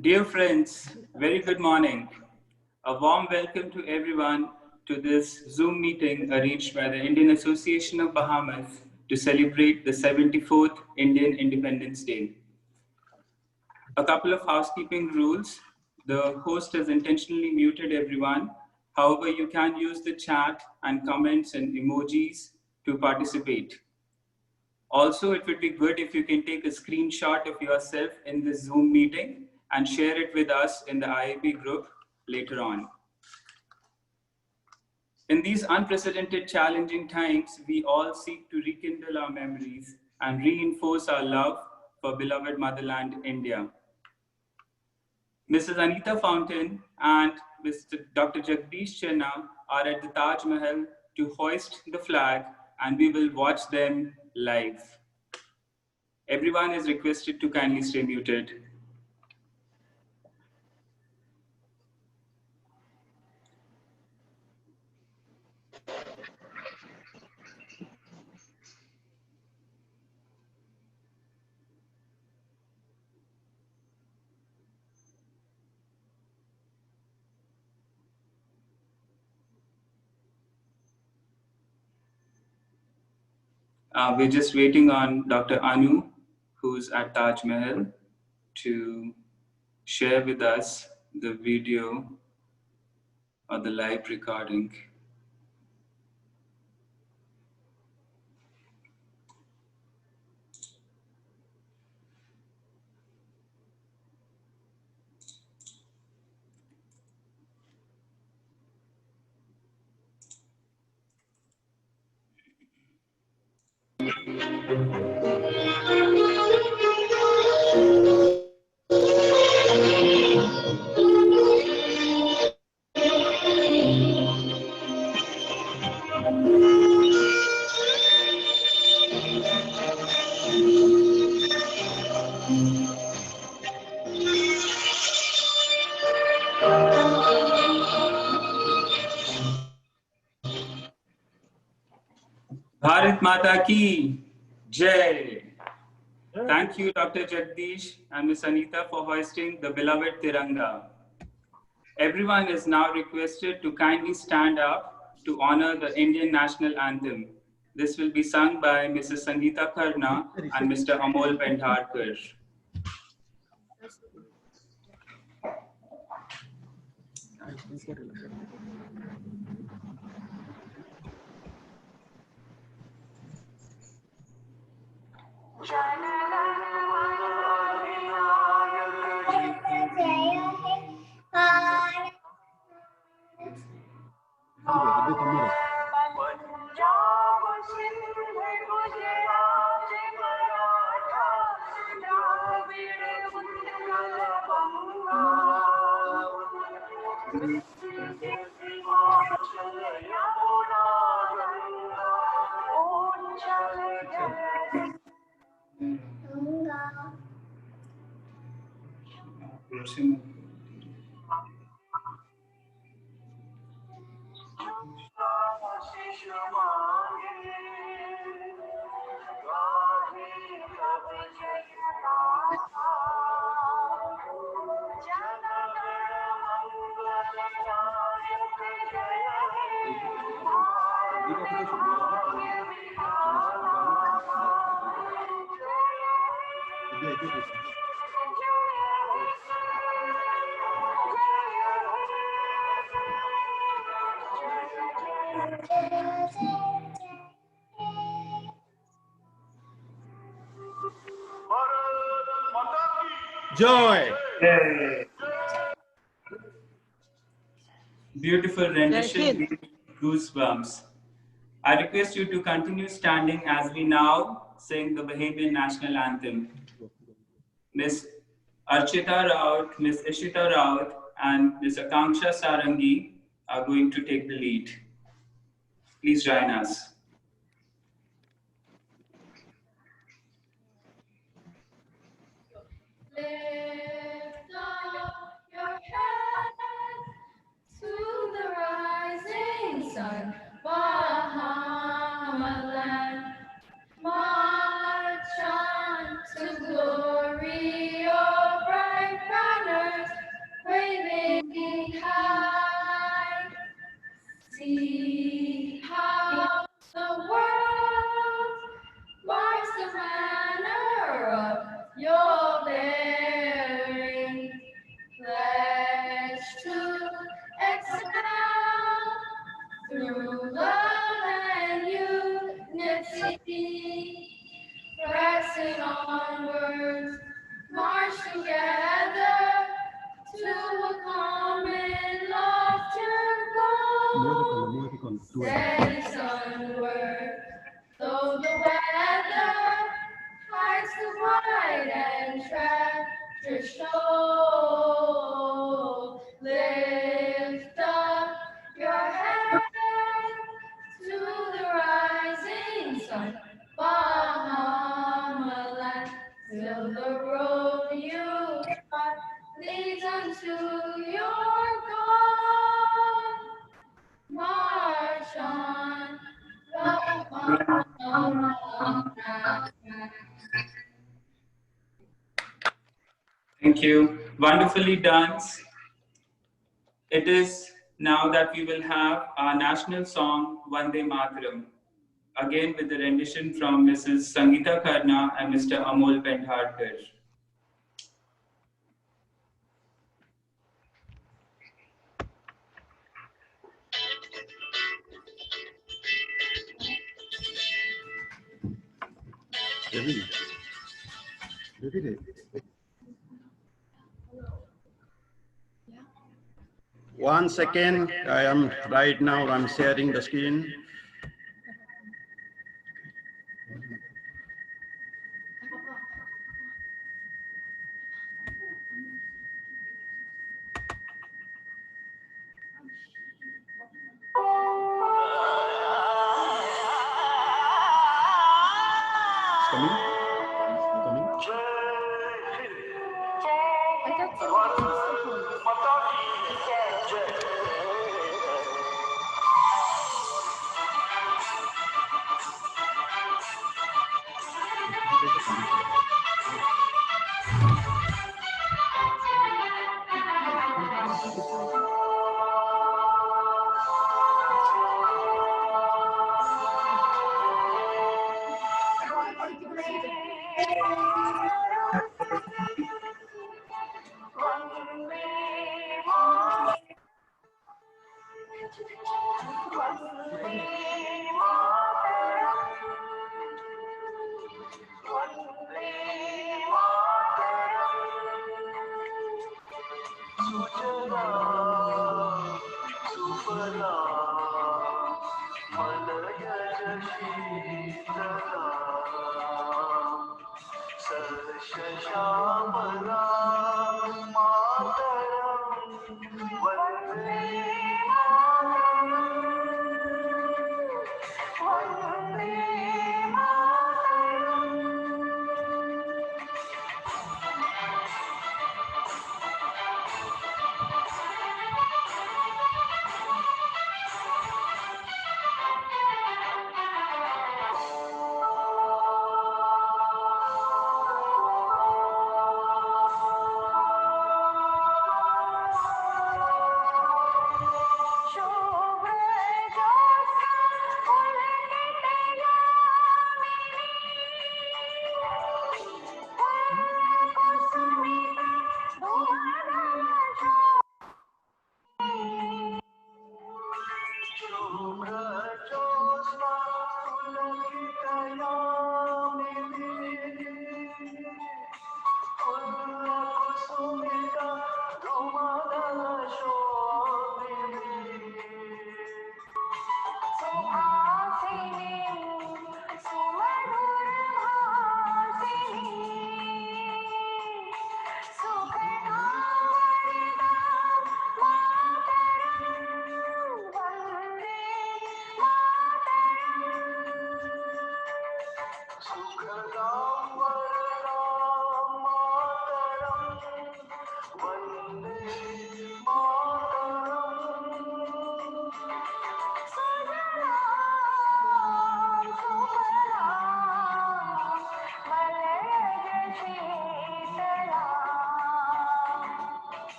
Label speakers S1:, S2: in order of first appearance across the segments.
S1: Dear friends, very good morning. A warm welcome to everyone to this Zoom meeting arranged by the Indian Association of Bahamas to celebrate the 74th Indian Independence Day. A couple of housekeeping rules. The host has intentionally muted everyone. However, you can use the chat and comments and emojis to participate. Also, it would be good if you can take a screenshot of yourself in this Zoom meeting and share it with us in the IAB group later on. In these unprecedented challenging times, we all seek to rekindle our memories and reinforce our love for beloved motherland, India. Mrs. Anita Fountain and Mr. Dr. Jagdish Chenna are at the Taj Mahal to hoist the flag, and we will watch them live. Everyone is requested to kindly stay muted. We're just waiting on Dr. Anu, who's at Taj Mahal, to share with us the video or the live recording. Bharat Mata ki Jai. Thank you, Dr. Jagdish and Ms. Anita, for hoisting the beloved Tiranga. Everyone is now requested to kindly stand up to honor the Indian national anthem. This will be sung by Mrs. Sangeeta Karna and Mr. Amol Pendharkar.
S2: Joy.
S1: Beautiful rendition, goosebumps. I request you to continue standing as we now sing the Bahamian national anthem. Ms. Archita Raut, Ms. Ishita Raut, and Ms. Akanksha Sarangi are going to take the lead. Please join us.
S3: Lift up your head to the rising sun, Bahamaland. March on to glory, your bright banner to show. Lift up your head to the rising sun. Bahamaland, till the road you trod leads unto your God. March on, Bahamaland.
S1: Thank you. Wonderfully done. It is now that we will have our national song, Vande Mataram, again with the rendition from Mrs. Sangeeta Karna and Mr. Amol Pendharkar.
S2: One second, I am right now, I'm sharing the screen. It's coming? Coming?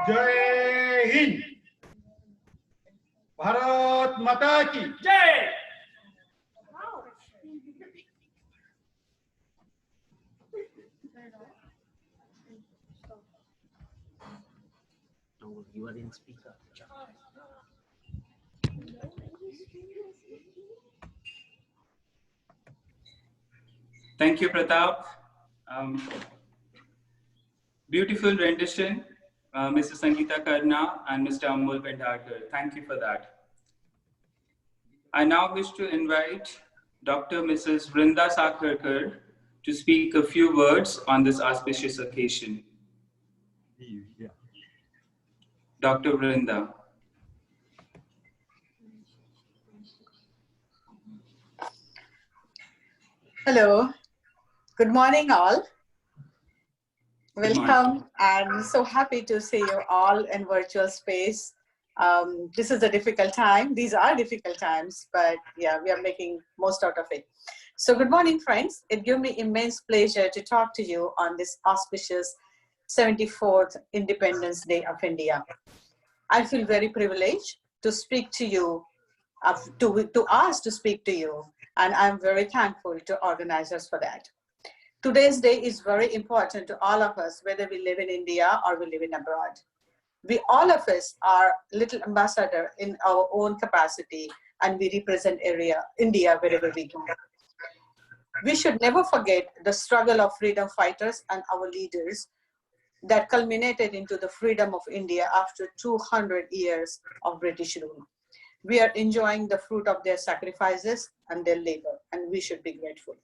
S2: जय हिंद, भारत माता की जय।
S4: You are in speaker.
S1: Thank you, Pratap. Um, Beautiful rendition, Mrs. Sangeeta Karna and Mr. Amol Pendharkar. Thank you for that. I now wish to invite Dr. Mrs. Vrinda Sakharkar to speak a few words on this auspicious occasion. Dr. Vrinda.
S4: Hello, good morning all.
S1: Good morning.
S4: Welcome. I'm so happy to see you all in virtual space. This is a difficult time. These are difficult times, but yeah, we are making most out of it. So good morning, friends. It gives me immense pleasure to talk to you on this auspicious 74th Independence Day of India. I feel very privileged to speak to you, to ask to speak to you, and I'm very thankful to organizers for that. Today's day is very important to all of us, whether we live in India or we live in abroad. We all of us are little ambassador in our own capacity, and we represent India wherever we go. We should never forget the struggle of freedom fighters and our leaders that culminated into the freedom of India after 200 years of British rule. We are enjoying the fruit of their sacrifices and their labor, and we should be grateful.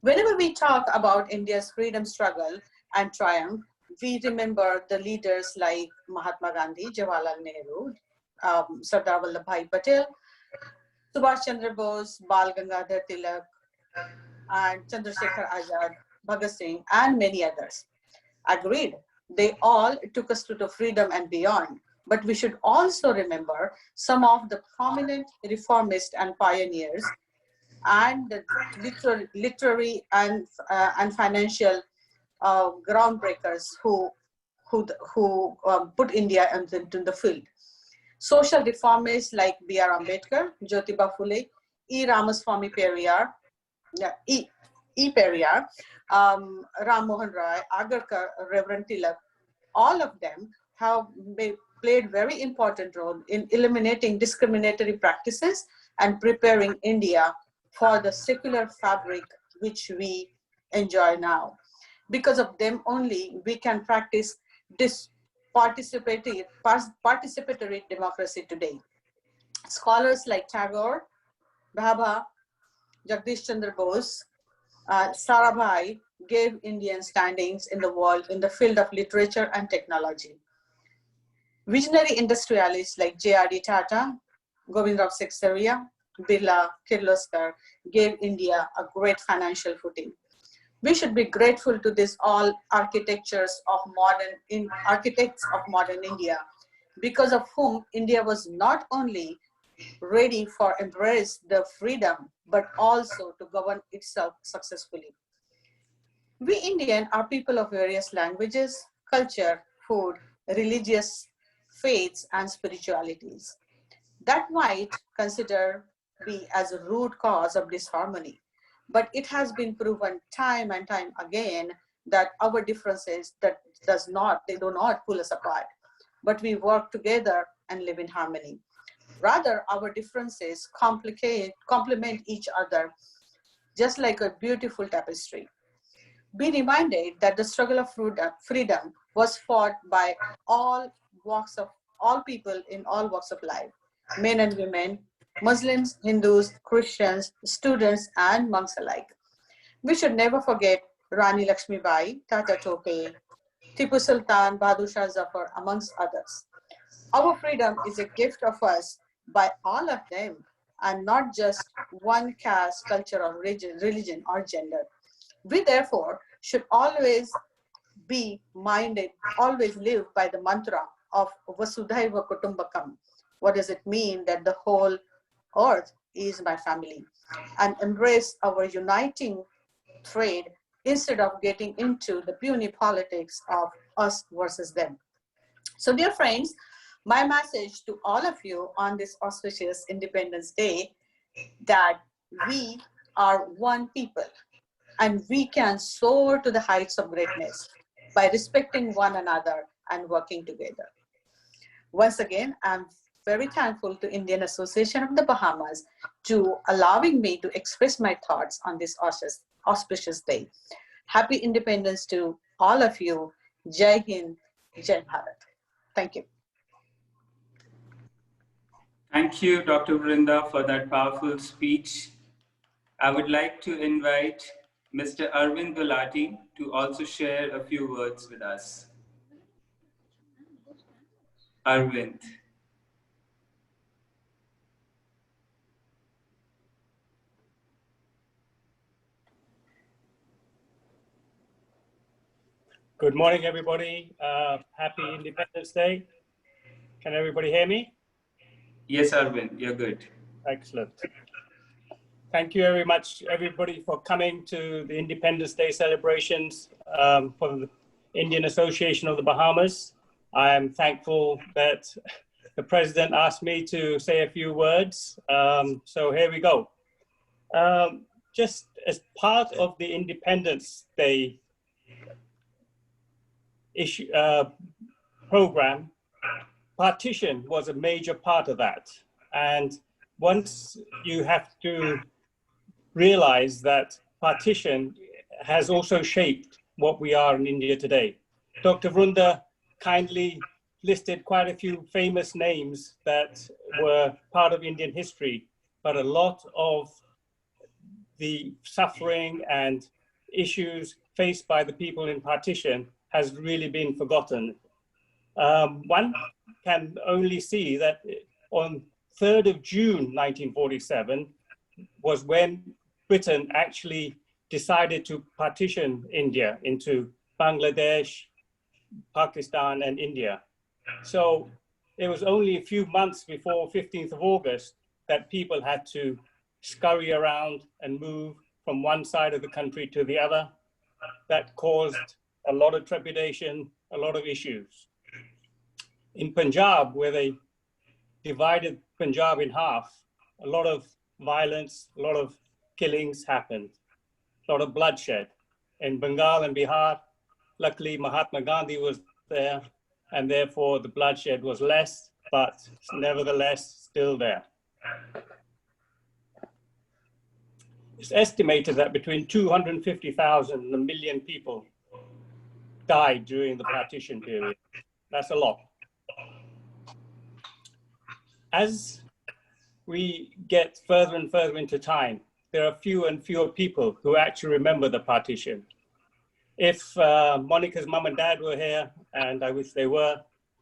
S4: Whenever we talk about India's freedom struggle and triumph, we remember the leaders like Mahatma Gandhi, Jawaharlal Nehru, Sardar Vallabhbhai Patel, Subhash Chandra Bose, Bal Gangadhar Tilak, and Chandrasekhar Azad, Bhagat Singh, and many others. Agreed, they all took us to the freedom and beyond. But we should also remember some of the prominent reformists and pioneers and the literary and financial groundbreakers who put India into the field. Social reformists like B.R. Ambedkar, Jyotiba Phule, E. Ramaswamy Periyar, E. Periyar, Ram Mohan Roy, Agarkar, Reverend Tilak, all of them have played very important role in eliminating discriminatory practices and preparing India for the secular fabric which we enjoy now. Because of them only, we can practice this participatory democracy today. Scholars like Tagore, Bhabha, Jagdish Chandra Bose, Sarabhai gave Indian standings in the world in the field of literature and technology. Visionary industrialists like J.R.D. Tata, Govindrav Seksaria, Birla, Kirloskar gave India a great financial footing. We should be grateful to these all architects of modern India, because of whom India was not only ready for embrace the freedom, but also to govern itself successfully. We Indian are people of various languages, culture, food, religious faiths, and spiritualities. That might consider be as a root cause of disharmony, but it has been proven time and time again that our differences they do not pull us apart, but we work together and live in harmony. Rather, our differences complement each other, just like a beautiful tapestry. Be reminded that the struggle of freedom was fought by all people in all walks of life, men and women, Muslims, Hindus, Christians, students, and monks alike. We should never forget Rani Lakshmibai, Tata Tope, Tipu Sultan, Bahadur Shah Zafar, amongst others. Our freedom is a gift of us by all of them, and not just one caste, culture, or religion or gender. We therefore should always be minded, always live by the mantra of Vasudhaiva Kutumbakam. What does it mean? That the whole earth is my family, and embrace our uniting trade instead of getting into the puny politics of us versus them. So dear friends, my message to all of you on this auspicious Independence Day, that we are one people and we can soar to the heights of greatness by respecting one another and working together. Once again, I'm very thankful to Indian Association of the Bahamas to allowing me to express my thoughts on this auspicious day. Happy Independence to all of you. Jai Hind, Jai Bharat. Thank you.
S1: Thank you, Dr. Vrinda, for that powerful speech. I would like to invite Mr. Arvind Gulati to also share a few words with us. Arvind.
S5: Good morning, everybody. Happy Independence Day. Can everybody hear me?
S1: Yes, Arvind, you're good.
S5: Excellent. Thank you very much, everybody, for coming to the Independence Day celebrations for the Indian Association of the Bahamas. I am thankful that the President asked me to say a few words. So here we go. Just as part of the Independence Day program, partition was a major part of that. And once you have to realize that partition has also shaped what we are in India today. Dr. Vrunda kindly listed quite a few famous names that were part of Indian history, but a lot of the suffering and issues faced by the people in partition has really been forgotten. One can only see that on 3rd of June 1947 was when Britain actually decided to partition India into Bangladesh, Pakistan, and India. So it was only a few months before 15th of August that people had to scurry around and move from one side of the country to the other. That caused a lot of trepidation, a lot of issues. In Punjab, where they divided Punjab in half, a lot of violence, a lot of killings happened, a lot of bloodshed. In Bengal and Bihar, luckily Mahatma Gandhi was there, and therefore the bloodshed was less, but nevertheless still there. It's estimated that between 250,000 and 1 million people died during the partition period. That's a lot. As we get further and further into time, there are fewer and fewer people who actually remember the partition. If Monica's mum and dad were here, and I wish they were,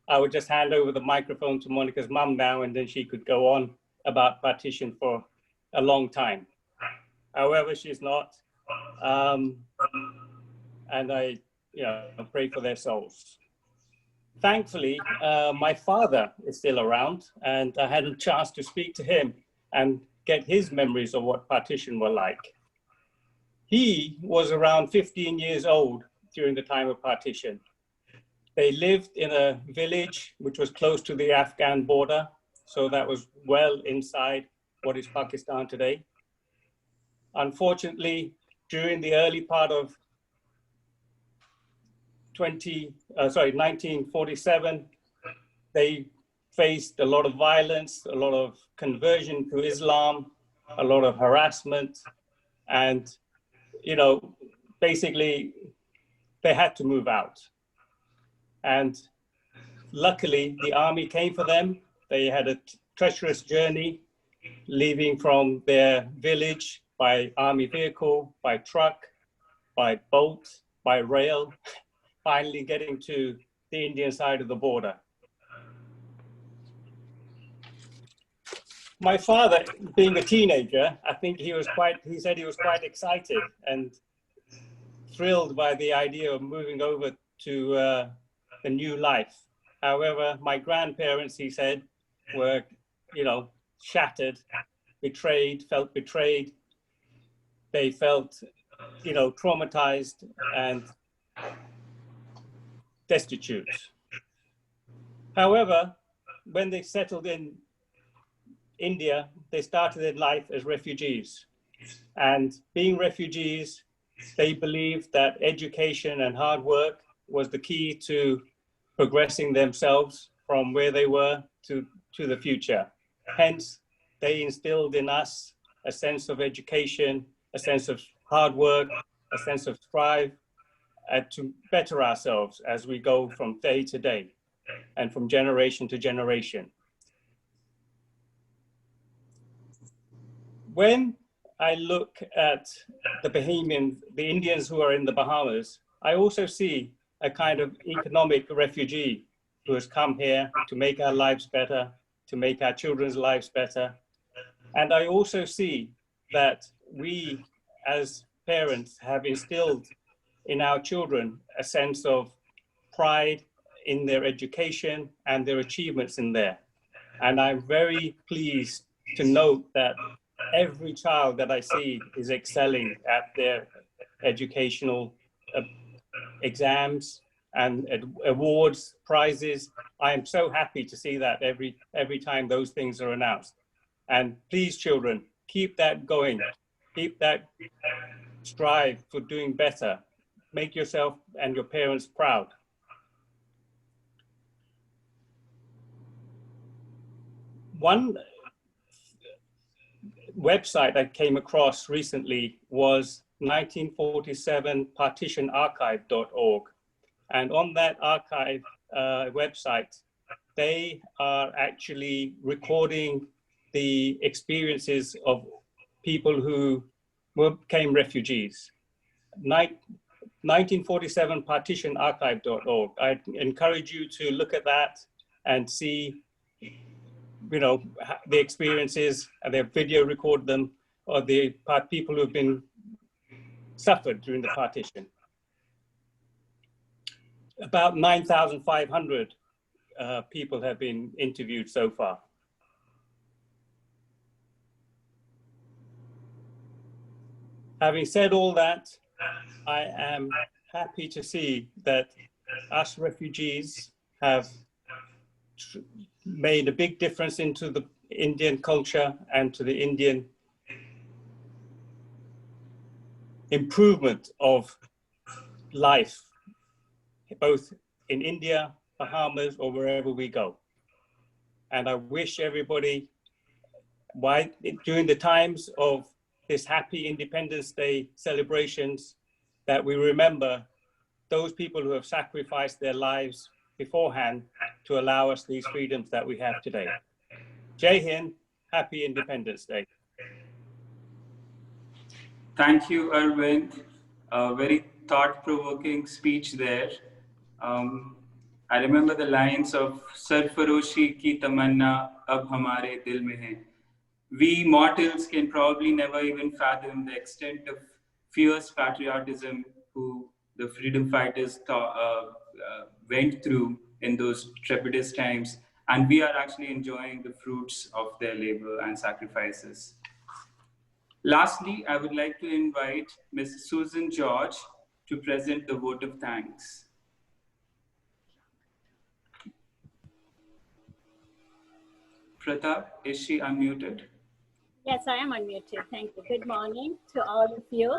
S5: I would just hand over the microphone to Monica's mum now, and then she could go on about partition for a long time. However, she's not, and I pray for their souls. Thankfully, my father is still around, and I had a chance to speak to him and get his memories of what partition were like. He was around 15 years old during the time of partition. They lived in a village which was close to the Afghan border, so that was well inside what is Pakistan today. Unfortunately, during the early part of 1947, they faced a lot of violence, a lot of conversion to Islam, a lot of harassment, and basically they had to move out. And luckily, the army came for them. They had a treacherous journey, leaving from their village by army vehicle, by truck, by boat, by rail, finally getting to the Indian side of the border. My father, being a teenager, I think he said he was quite excited and thrilled by the idea of moving over to the new life. However, my grandparents, he said, were, shattered, felt betrayed. They felt, traumatized and destitute. However, when they settled in India, they started their life as refugees. And being refugees, they believed that education and hard work was the key to progressing themselves from where they were to the future. Hence, they instilled in us a sense of education, a sense of hard work, a sense of strive to better ourselves as we go from day to day and from generation to generation. When I look at the Bahamians, the Indians who are in the Bahamas, I also see a kind of economic refugee who has come here to make our lives better, to make our children's lives better. And I also see that we as parents have instilled in our children a sense of pride in their education and their achievements in there. And I'm very pleased to note that every child that I see is excelling at their educational exams and awards, prizes. I am so happy to see that every time those things are announced. And please, children, keep that going. Keep that strive for doing better. Make yourself and your parents proud. One website I came across recently was 1947 partitionarchive.org. And on that archive website, they are actually recording the experiences of people who became refugees. 1947 partitionarchive.org. I encourage you to look at that and see, you know, the experiences, and they video record them, or the people who have been suffered during the partition. About 9,500 people have been interviewed so far. Having said all that, I am happy to see that us refugees have made a big difference into the Indian culture and to the Indian improvement of life, both in India, Bahamas, or wherever we go. And I wish everybody, during the times of this happy Independence Day celebrations, that we remember those people who have sacrificed their lives beforehand to allow us these freedoms that we have today. Jai Hind, happy Independence Day.
S1: Thank you, Arvind. A very thought-provoking speech there. I remember the lines of Sarfaroshi ki tamanna ab hamare dil mein hai. We mortals can probably never even fathom the extent of fierce patriotism who the freedom fighters went through in those trepidous times, and we are actually enjoying the fruits of their labor and sacrifices. Lastly, I would like to invite Ms. Susan George to present the vote of thanks. Pratap, is she unmuted?
S6: Yes, I am unmuted. Thank you. Good morning to all of you.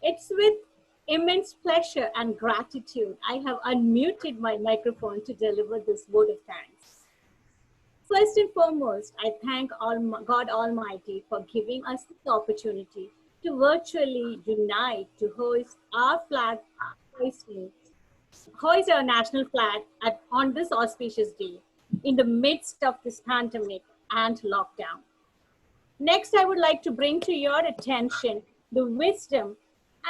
S6: It's with immense pleasure and gratitude I have unmuted my microphone to deliver this vote of thanks. First and foremost, I thank God Almighty for giving us this opportunity to virtually unite to hoist our flag, hoist our national flag on this auspicious day in the midst of this pandemic and lockdown. Next, I would like to bring to your attention the wisdom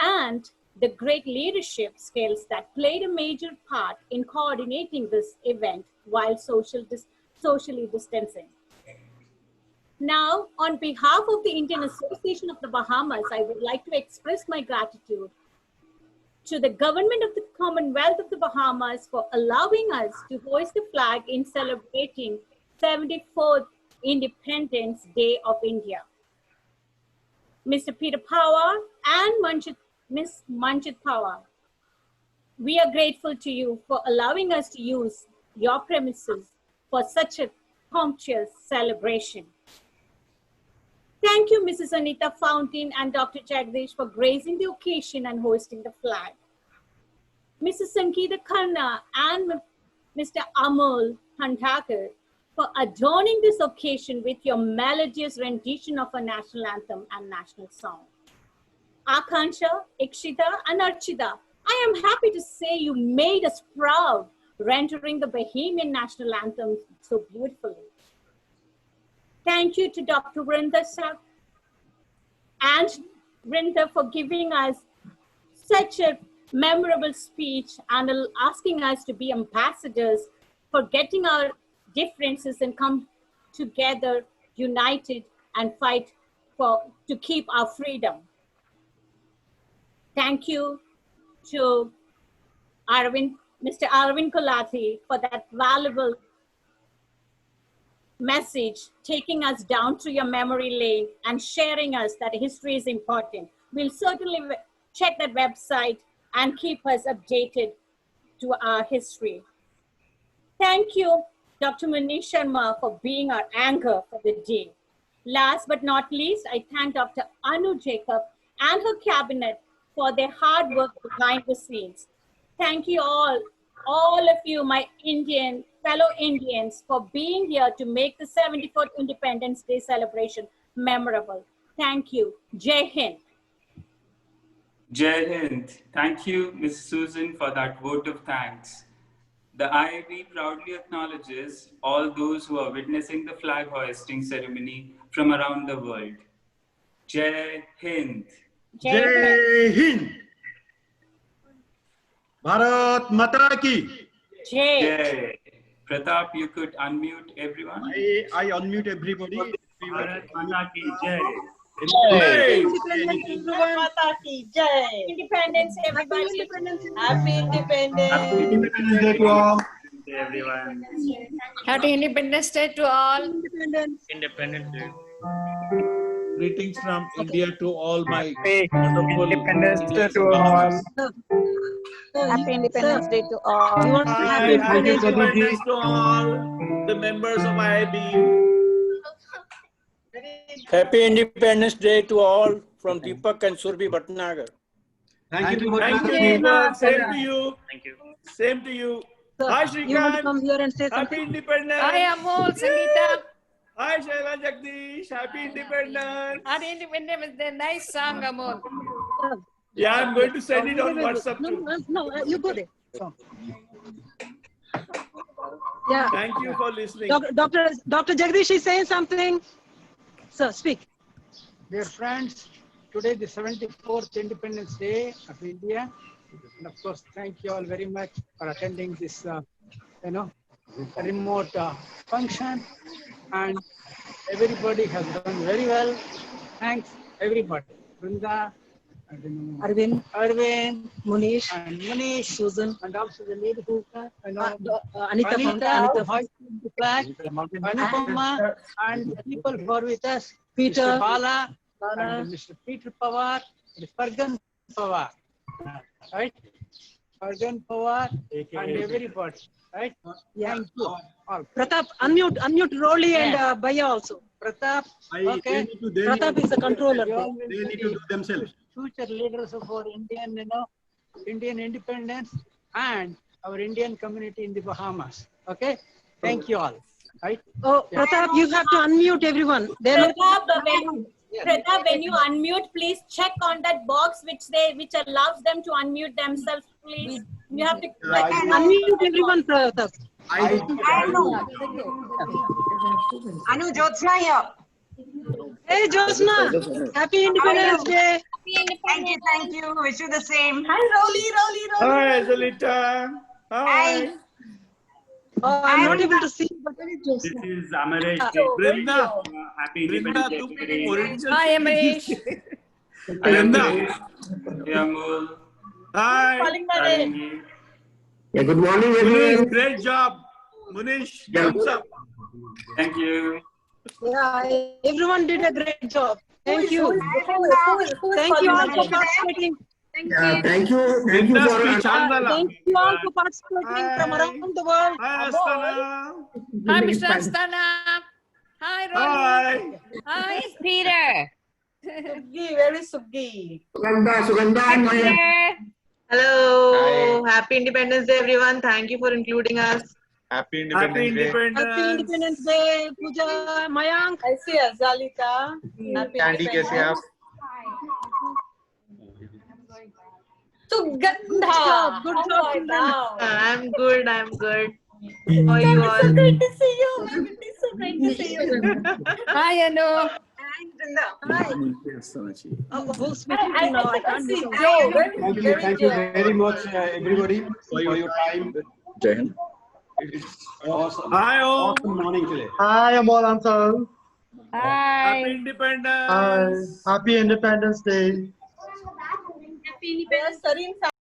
S6: and the great leadership skills that played a major part in coordinating this event while socially distancing. Now, on behalf of the Indian Association of the Bahamas, I would like to express my gratitude to the government of the Commonwealth of the Bahamas for allowing us to hoist the flag in celebrating 74th Independence Day of India. Mr. Peter Power and Ms. Manjit Power, we are grateful to you for allowing us to use your premises for such a sumptuous celebration. Thank you, Mrs. Anita Fountain and Dr. Jagdish for gracing the occasion and hosting the flag. Mrs. Sangeeta Khanna and Mr. Amol Handhakar, for adorning this occasion with your melodious rendition of a national anthem and national song. Akansha, Ikshita, and Archita, I am happy to say you made us proud, rendering the Bahamian national anthem so beautifully. Thank you to Dr. Vrinda Sir and Vrinda for giving us such a memorable speech and asking us to be ambassadors for getting our differences and come together, united, and fight to keep our freedom. Thank you to Mr. Arvind Kolati for that valuable message, taking us down to your memory lane and sharing us that history is important. We'll certainly check that website and keep us updated to our history. Thank you, Dr. Manish Sharma, for being our anchor for the day. Last but not least, I thank Dr. Anu Jacob and her cabinet for their hard work behind the scenes. Thank you all of you, my fellow Indians, for being here to make the 74th Independence Day celebration memorable. Thank you. Jai Hind.
S1: Jai Hind. Thank you, Ms. Susan, for that vote of thanks. The IIB proudly acknowledges all those who are witnessing the flag hoisting ceremony from around the world. Jai Hind.
S2: Jai Hind. Bharat Mata Ki.
S6: Jai.
S1: Jai. Pratap, you could unmute everyone.
S2: I unmute everybody.
S1: Bharat Mata Ki Jai.
S6: Independence, everybody.
S4: Happy Independence.
S7: Happy Independence Day to all.
S1: Everyone.
S3: Happy Independence Day to all.
S1: Independence Day.
S7: Greetings from India to all my
S8: Happy
S7: wonderful
S8: Independence Day
S7: Indian
S8: to all.
S9: Happy Independence Day to all.
S7: Hi, happy Independence to all the members of IIB.
S8: Happy Independence Day to all from Deepak and Surbi Bhatnagar.
S7: Thank you. Same to you.
S1: Thank you.
S7: Same to you.
S9: Sir,
S7: Hi,
S9: you want to come
S7: Shrikant.
S9: here and say
S7: Happy
S9: something?
S7: Independence.
S3: Hi, Amol, Sangeeta.
S7: Hi, Shaila Jagdish. Happy Independence.
S3: Happy Independence Day. Nice song, Amol.
S9: Sir,
S7: Yeah, I'm going to send it on WhatsApp too.
S9: no, you go there. Yeah,
S7: Thank you for listening.
S9: Dr. Jagdish is saying something. Sir, speak.
S10: Dear friends, today is the 74th Independence Day of India. And of course, thank you all very much for attending this, remote function. And everybody has done very well. Thanks, everybody. Vrinda,
S9: Arvind, Munish,
S10: and Manish,
S9: Susan,
S10: and also the lady who,
S9: Anita,
S10: Anita, hoisting the flag, Anupama, and the people who are with us,
S9: Peter,
S10: Mr. Bala, and Mr. Peter Pawar, and Fargan Pawar, right? Fargan Pawar, and everybody, right?
S9: Yeah.
S10: Thank you all.
S9: Pratap, unmute Rolly and Bhaiya also.
S10: Pratap, okay.
S9: Pratap is the controller.
S10: You all will
S2: They
S10: be
S2: need to do themselves.
S10: future leaders of our Indian, Indian independence and our Indian community in the Bahamas. Okay, thank you all. Right?
S9: Oh, Pratap, you have to unmute everyone.
S6: Pratap, when you unmute, please check on that box which allows them to unmute themselves, please. You have to
S9: Unmute everyone, Pratap.
S11: Anu, Jyotsna here.
S9: Hey, Josna, happy Independence Day.
S11: Thank you. Wish you the same.
S7: Hi, Azalita. Hi.
S9: Oh, I'm not able to see. But
S1: This is Amaresh.
S7: Brinda.
S1: Happy
S7: Brinda,
S1: Independence Day.
S3: Hi, Amaresh.
S7: Brinda.
S1: Hey, Amol.
S7: Hi.
S1: Aringi.
S12: Good morning,
S7: Munish,
S12: everyone.
S7: great job. Munish, thumbs up.
S1: Thank you.
S9: yeah, everyone did a great job. Thank you. Thank you all for participating.
S12: Thank you. Thank you
S7: Brinda,
S12: for
S7: speech Andala.
S9: Thank you all for participating from around the world.
S7: Hi, Astana.
S3: Hi, Mr. Astana. Hi, Rolly.
S11: Hi, Peter.
S4: Very Suggi.
S12: Sugandha and Maya.
S11: Hello. Happy Independence Day, everyone. Thank you for including us.
S7: Happy Independence Day.
S9: Happy Independence Day, Pooja, Mayank.
S4: I see Azalita. Happy
S7: Candy कैसे हैं आप?
S4: Sugandha.
S9: Good job, Sugandha.
S13: I'm good. I'm good. How are you all?
S4: So great to see you. It is so great to see you.
S3: Hi, Anu.
S4: Hi.
S9: Who's speaking now? I can't
S4: see
S9: see.
S4: Joe.
S2: Thank you very much, everybody, for your time. It's awesome.
S7: Hi, Om.
S2: Awesome morning today.
S14: Hi, Amol uncle.
S3: Hi.
S7: Happy Independence.
S14: Hi. Happy Independence Day.
S6: Happy Independence Day.